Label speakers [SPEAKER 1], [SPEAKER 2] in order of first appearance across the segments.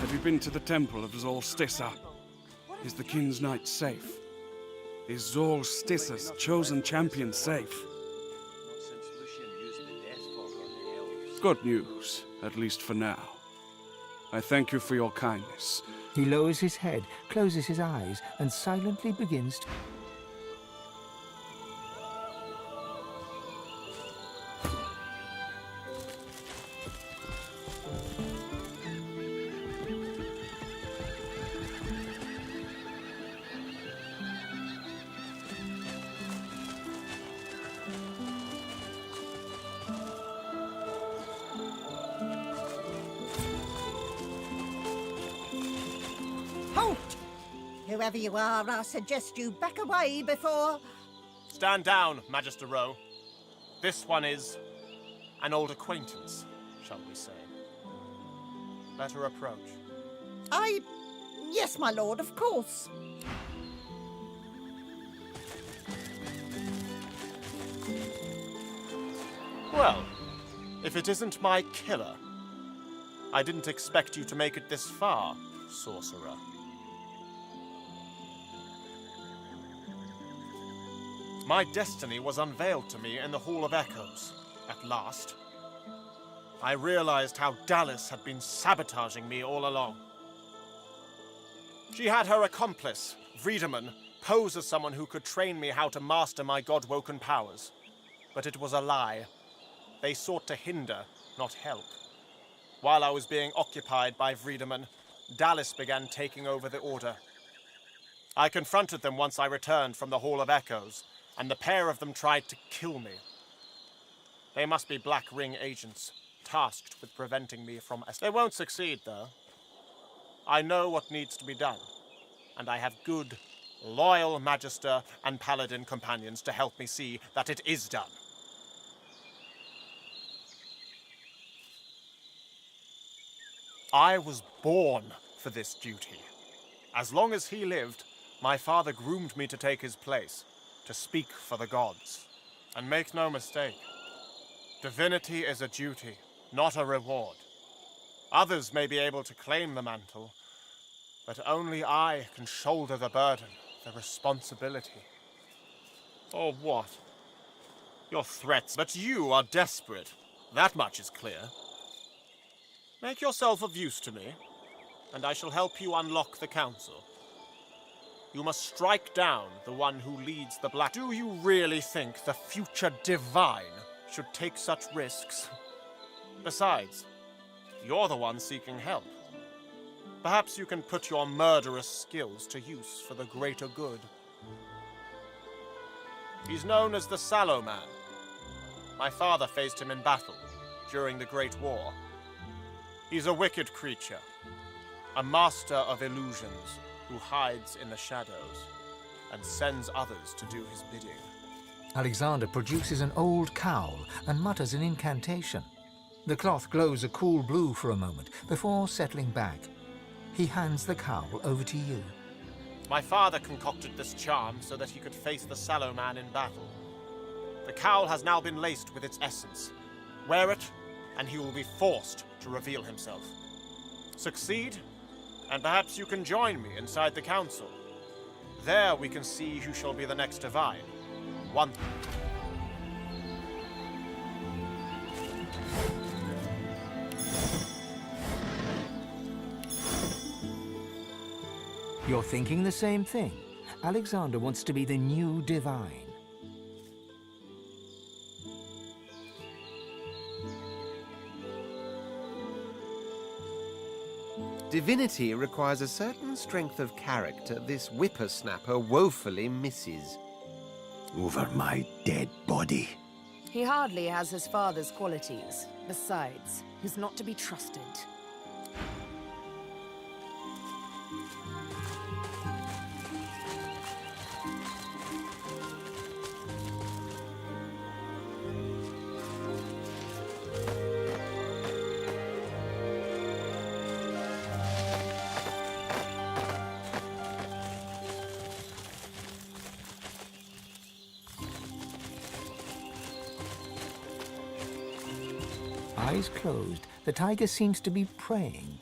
[SPEAKER 1] Have you been to the temple of Solstissa? Is the King's Knight safe? Is Solstissa's chosen champion safe? Good news, at least for now. I thank you for your kindness.
[SPEAKER 2] He lowers his head, closes his eyes, and silently begins to...
[SPEAKER 3] Halt! Whoever you are, I suggest you back away before...
[SPEAKER 4] Stand down, Magister Rowe. This one is an old acquaintance, shall we say. Let her approach.
[SPEAKER 3] Yes, my lord, of course.
[SPEAKER 4] Well, if it isn't my killer. I didn't expect you to make it this far, sorcerer. My destiny was unveiled to me in the Hall of Echoes, at last. I realized how Dallis had been sabotaging me all along. She had her accomplice, Vredeman, pose as someone who could train me how to master my god-woken powers. But it was a lie. They sought to hinder, not help. While I was being occupied by Vredeman, Dallis began taking over the Order. I confronted them once I returned from the Hall of Echoes, and the pair of them tried to kill me. They must be Black Ring agents, tasked with preventing me from... They won't succeed, though. I know what needs to be done, and I have good, loyal Magister and Paladin companions to help me see that it is done. I was born for this duty. As long as he lived, my father groomed me to take his place, to speak for the gods. And make no mistake, divinity is a duty, not a reward. Others may be able to claim the mantle, but only I can shoulder the burden, the responsibility. Or what? Your threats, but you are desperate. That much is clear. Make yourself of use to me, and I shall help you unlock the council. You must strike down the one who leads the Black... Do you really think the future divine should take such risks? Besides, you're the one seeking help. Perhaps you can put your murderous skills to use for the greater good. He's known as the Sallow Man. My father faced him in battle during the Great War. He's a wicked creature, a master of illusions who hides in the shadows and sends others to do his bidding.
[SPEAKER 2] Alexander produces an old cowl and mutters an incantation. The cloth glows a cool blue for a moment before settling back. He hands the cowl over to you.
[SPEAKER 4] My father concocted this charm so that he could face the Sallow Man in battle. The cowl has now been laced with its essence. Wear it, and he will be forced to reveal himself. Succeed, and perhaps you can join me inside the council. There we can see who shall be the next divine. One.
[SPEAKER 2] You're thinking the same thing. Alexander wants to be the new divine.
[SPEAKER 5] Divinity requires a certain strength of character this whippersnapper woefully misses.
[SPEAKER 6] Over my dead body.
[SPEAKER 7] He hardly has his father's qualities. Besides, he's not to be trusted.
[SPEAKER 2] Eyes closed, the tiger seems to be praying.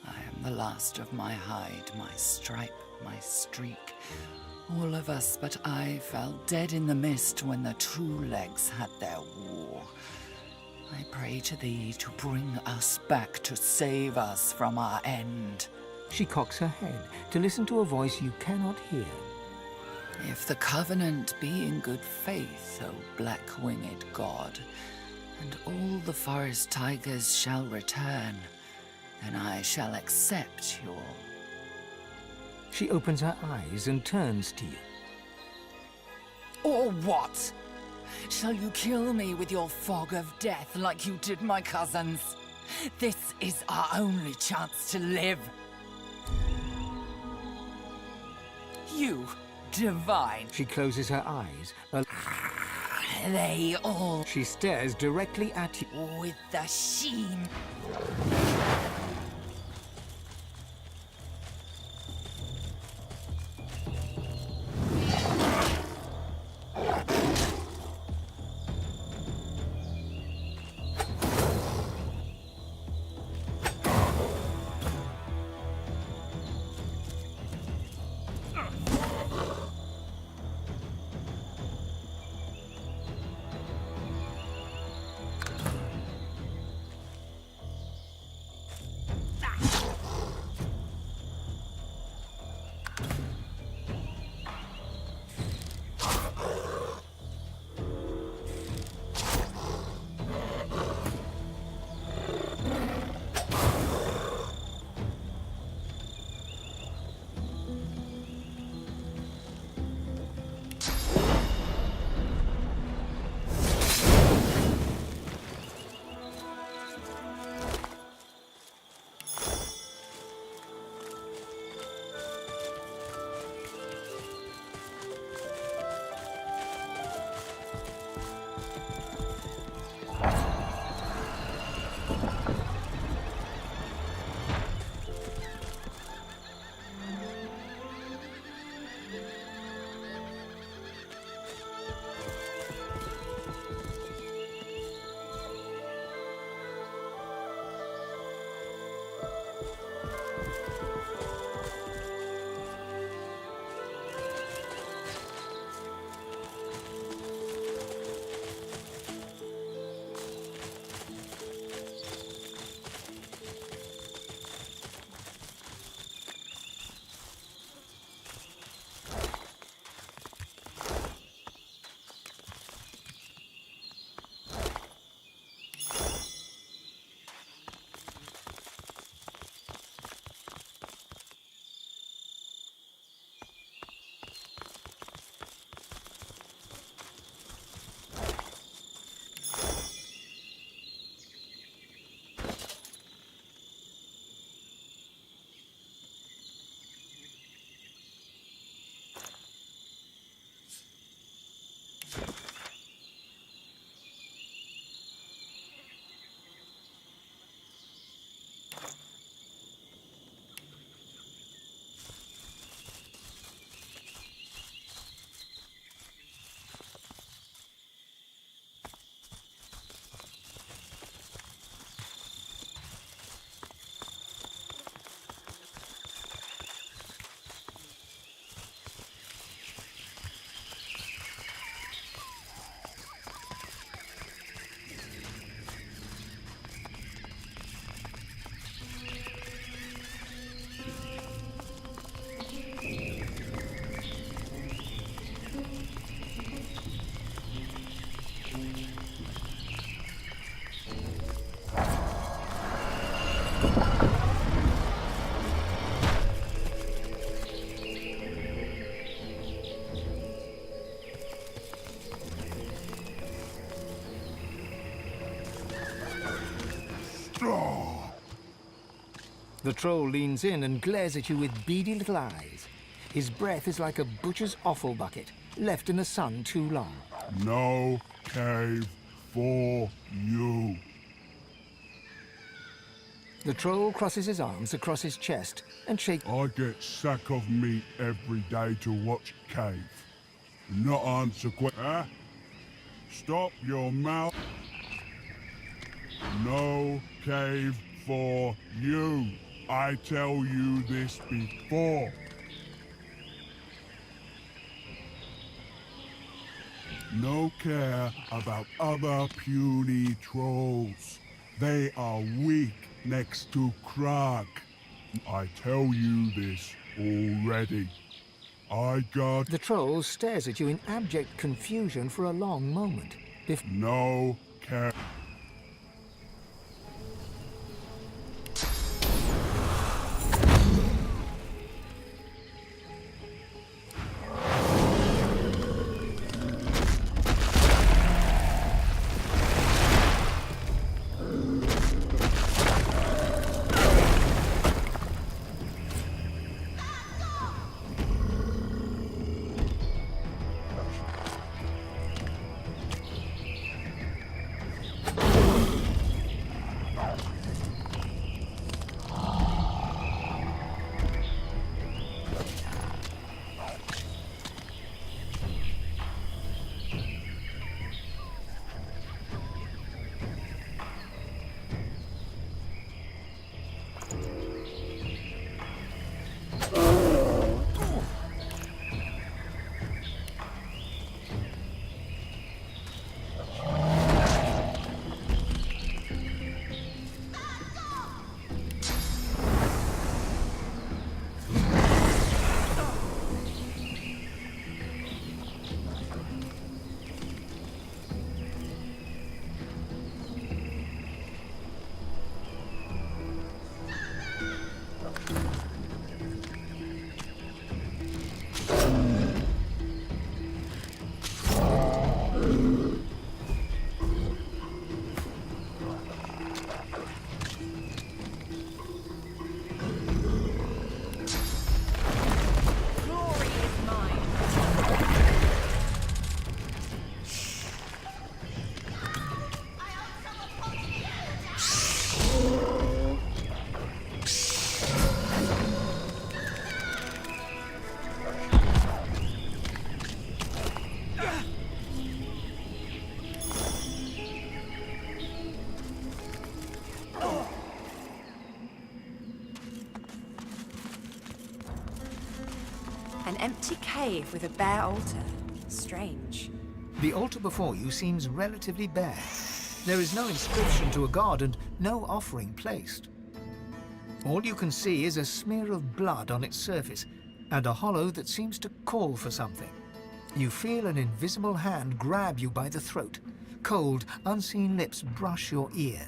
[SPEAKER 6] I am
[SPEAKER 8] the last of my hide, my stripe, my streak. All of us but I fell dead in the mist when the true legs had their war. I pray to thee to bring us back, to save us from our end.
[SPEAKER 2] She cocks her head to listen to a voice you cannot hear.
[SPEAKER 8] If the covenant be in good faith, O black-winged god, and all the forest tigers shall return, then I shall accept your...
[SPEAKER 2] She opens her eyes and turns to you.
[SPEAKER 8] Or what? Shall you kill me with your fog of death like you did my cousins? This is our only chance to live. You, divine.
[SPEAKER 2] She closes her eyes.
[SPEAKER 8] They all...
[SPEAKER 2] She stares directly at you.
[SPEAKER 8] With the sheen.
[SPEAKER 2] The troll leans in and glares at you with beady little eyes. His breath is like a butcher's offal bucket, left in the sun too long.
[SPEAKER 9] No cave for you.
[SPEAKER 2] The troll crosses his arms across his chest and shakes...
[SPEAKER 9] I get sack of meat every day to watch cave. Not answer Huh? Stop your mouth. No cave for you. I tell you this before? No care about other puny trolls. They are weak next to Krag. I tell you this already. I got
[SPEAKER 2] The troll stares at you in abject confusion for a long moment.
[SPEAKER 9] no care.
[SPEAKER 7] An empty cave with a bare altar. Strange.
[SPEAKER 2] The altar before you seems relatively bare. There is no inscription to a god and no offering placed. All you can see is a smear of blood on its surface and a hollow that seems to call for something. You feel an invisible hand grab you by the throat. Cold, unseen lips brush your ear.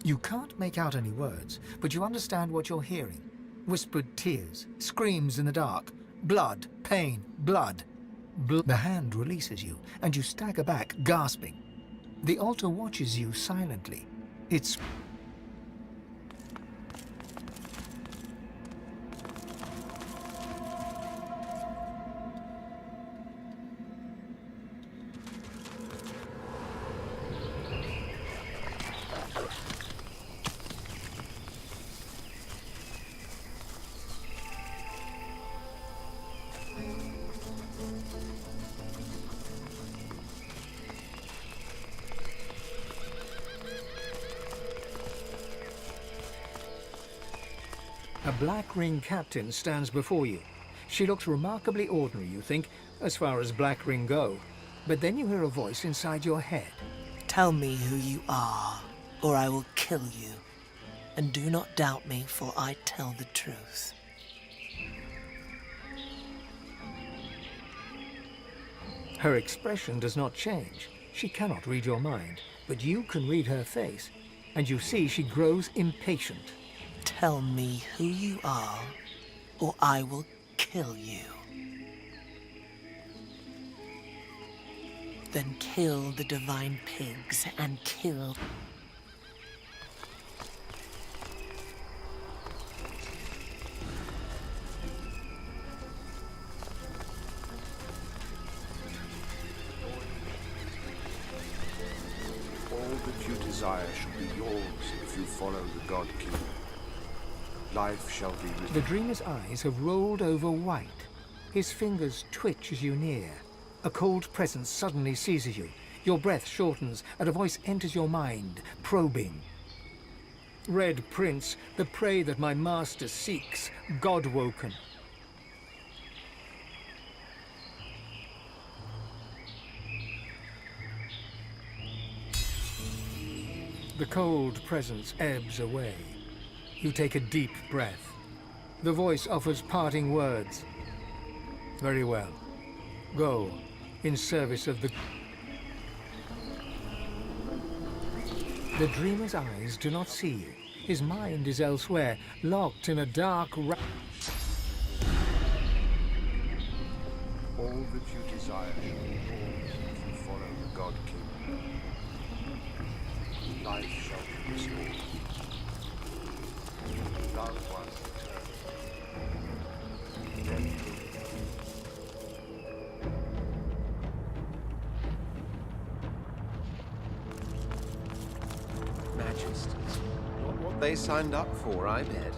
[SPEAKER 2] You can't make out any words, but you understand what you're hearing. Whispered tears, screams in the dark, blood, pain, blood. The hand releases you, and you stagger back, gasping. The altar watches you silently. It's... A black ring captain stands before you. She looks remarkably ordinary, you think, as far as black ring go. But then you hear a voice inside your head.
[SPEAKER 10] Tell me who you are, or I will kill you. And do not doubt me, for I tell the truth.
[SPEAKER 2] Her expression does not change. She cannot read your mind, but you can read her face, and you see she grows impatient.
[SPEAKER 10] Tell me who you are, or I will kill you. Then kill the divine pigs and kill...
[SPEAKER 6] All that you desire shall be yours if you follow the God King. Life shall be written.
[SPEAKER 2] The dreamer's eyes have rolled over white. His fingers twitch as you near. A cold presence suddenly seizes you. Your breath shortens, and a voice enters your mind, probing. Red Prince, the prey that my master seeks, God-woken. The cold presence ebbs away. You take a deep breath. The voice offers parting words. Very well. Go, in service of the... The dreamer's eyes do not see you. His mind is elsewhere, locked in a dark
[SPEAKER 6] All that you desire shall be yours if you follow the God King. Life shall be restored. Loved ones return.
[SPEAKER 5] Majesties, not what they signed up for, I bet.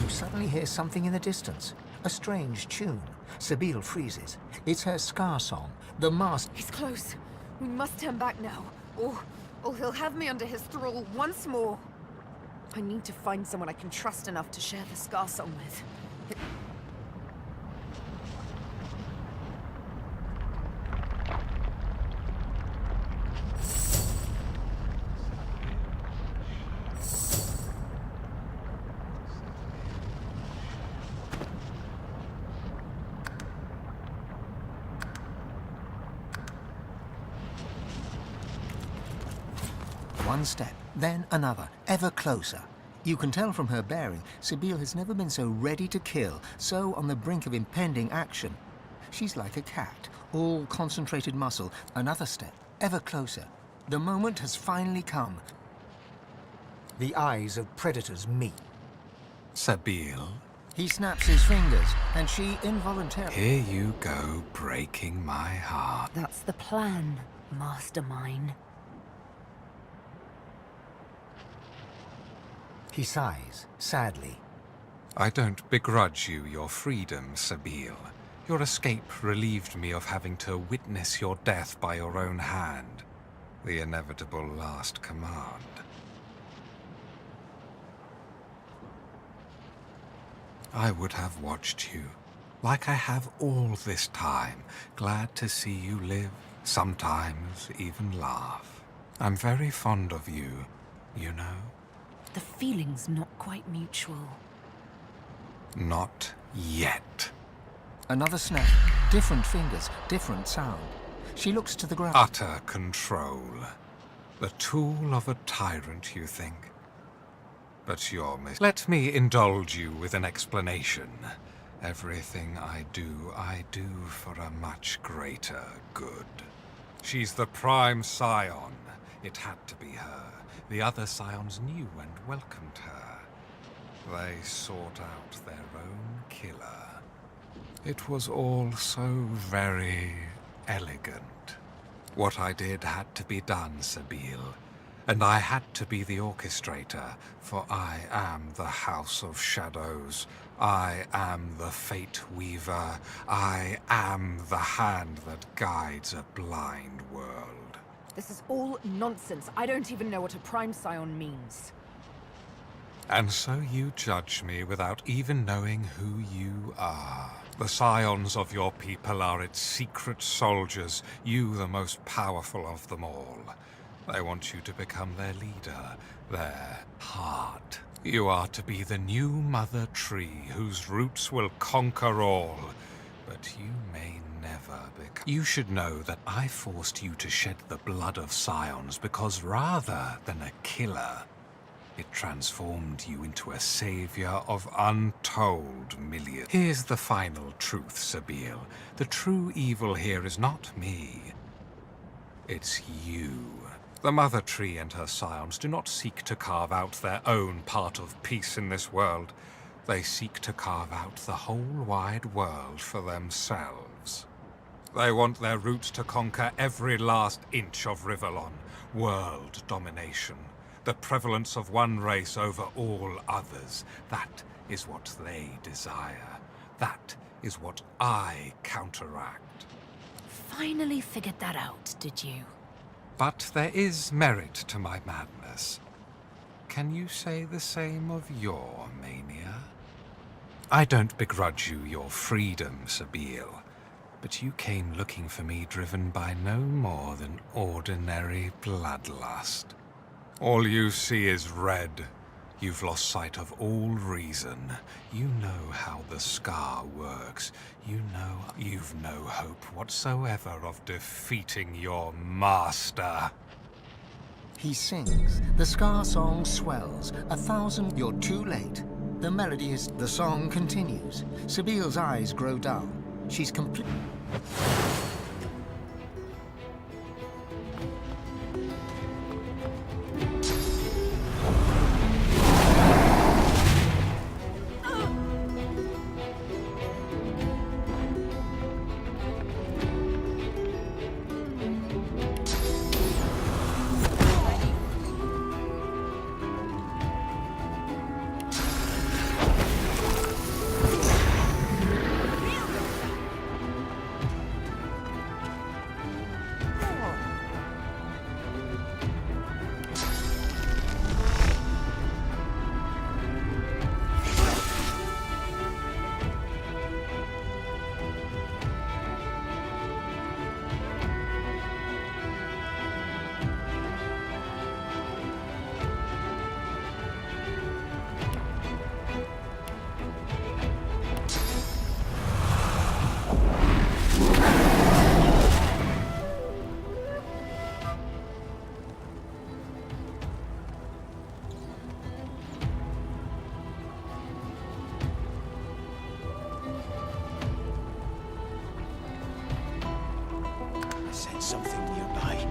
[SPEAKER 2] Suddenly hear something in the distance. A strange tune. Sebilles freezes. It's her scar song. The mask...
[SPEAKER 7] He's close. We must turn back now. Or he'll have me under his thrall once more. I need to find someone I can trust enough to share the scar song with.
[SPEAKER 2] One step, then another, ever closer. You can tell from her bearing, Sebilles has never been so ready to kill, so on the brink of impending action. She's like a cat, all concentrated muscle. Another step, ever closer. The moment has finally come. The eyes of predators meet.
[SPEAKER 11] Sebilles,
[SPEAKER 2] He snaps his fingers, and she involuntarily...
[SPEAKER 11] here you go, breaking my heart.
[SPEAKER 7] That's the plan, mastermind.
[SPEAKER 2] He sighs, sadly.
[SPEAKER 11] I don't begrudge you your freedom, Sebilles. Your escape relieved me of having to witness your death by your own hand. The inevitable last command. I would have watched you, like I have all this time, glad to see you live, sometimes even laugh. I'm very fond of you, you know?
[SPEAKER 7] The feeling's not quite mutual.
[SPEAKER 11] Not yet.
[SPEAKER 2] Another snap. Different fingers, different sound. She looks to the ground.
[SPEAKER 11] Utter control. The tool of a tyrant, you think? But you're Let me indulge you with an explanation. Everything I do for a much greater good. She's the prime scion. It had to be her. The other scions knew and welcomed her. They sought out their own killer. It was all so very elegant. What I did had to be done, Sebilles. And I had to be the orchestrator, for I am the House of Shadows. I am the Fate Weaver. I am the hand that guides a blind world.
[SPEAKER 7] This is all nonsense. I don't even know what a prime scion means.
[SPEAKER 11] And so you judge me without even knowing who you are. The scions of your people are its secret soldiers, you the most powerful of them all. They want you to become their leader, their heart. You are to be the new mother tree whose roots will conquer all. But you may never become... You should know that I forced you to shed the blood of scions because rather than a killer, it transformed you into a savior of untold millions. Here's the final truth, Sebilles. The true evil here is not me. It's you. The Mother Tree and her scions do not seek to carve out their own part of peace in this world. They seek to carve out the whole wide world for themselves. They want their roots to conquer every last inch of Rivellon. World domination. The prevalence of one race over all others. That is what they desire. That is what I counteract.
[SPEAKER 7] Finally figured that out, did you?
[SPEAKER 11] But there is merit to my madness. Can you say the same of your mania? I don't begrudge you your freedom, Sebilles, but you came looking for me driven by no more than ordinary bloodlust. All you see is red. You've lost sight of all reason. You know how the scar works. You know you've no hope whatsoever of defeating your master.
[SPEAKER 2] He sings. The scar song swells. 1,000... You're too late. The melody is... The song continues. Sebilles' eyes grow dull. She's complete...
[SPEAKER 6] Something nearby.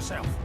[SPEAKER 12] yourself.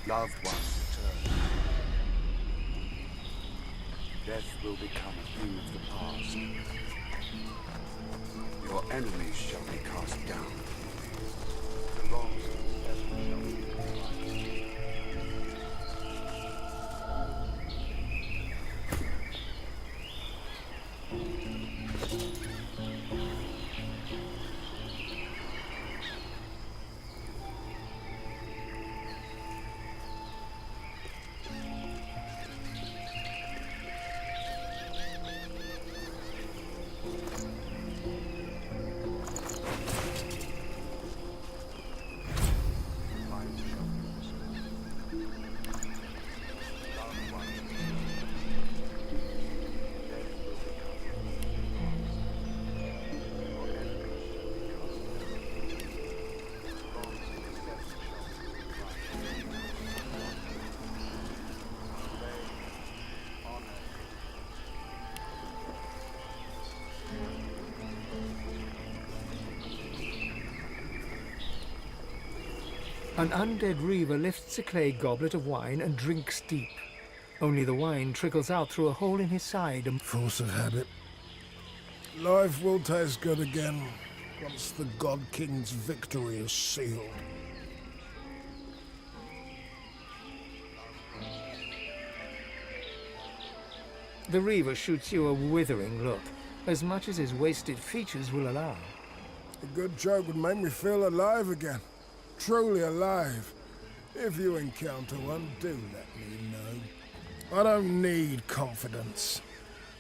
[SPEAKER 6] Loved ones return. Death will become a thing of the past. Your enemies shall be cast down. The laws of heaven shall be applied.
[SPEAKER 2] An undead reaver lifts a clay goblet of wine and drinks deep. Only the wine trickles out through a hole in his side and...
[SPEAKER 12] Force of habit. Life will taste good again once the God King's victory is sealed.
[SPEAKER 2] The reaver shoots you a withering look, as much as his wasted features will allow.
[SPEAKER 12] A good joke would make me feel alive again. Truly alive. If you encounter one, do let me know. I don't need confidence.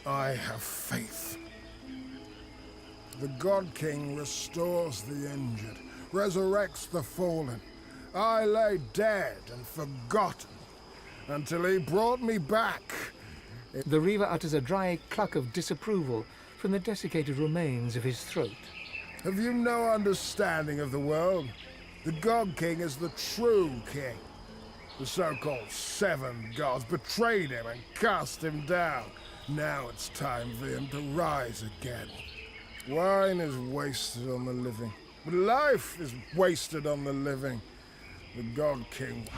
[SPEAKER 12] I have faith. The God King restores the injured, resurrects the fallen. I lay dead and forgotten until he brought me back.
[SPEAKER 2] The reaver utters a dry cluck of disapproval from the desiccated remains of his throat.
[SPEAKER 12] Have you no understanding of the world? The God King is the true king. The so-called seven gods betrayed him and cast him down. Now it's time for him to rise again. Wine is wasted on the living, but life is wasted on the living. The God King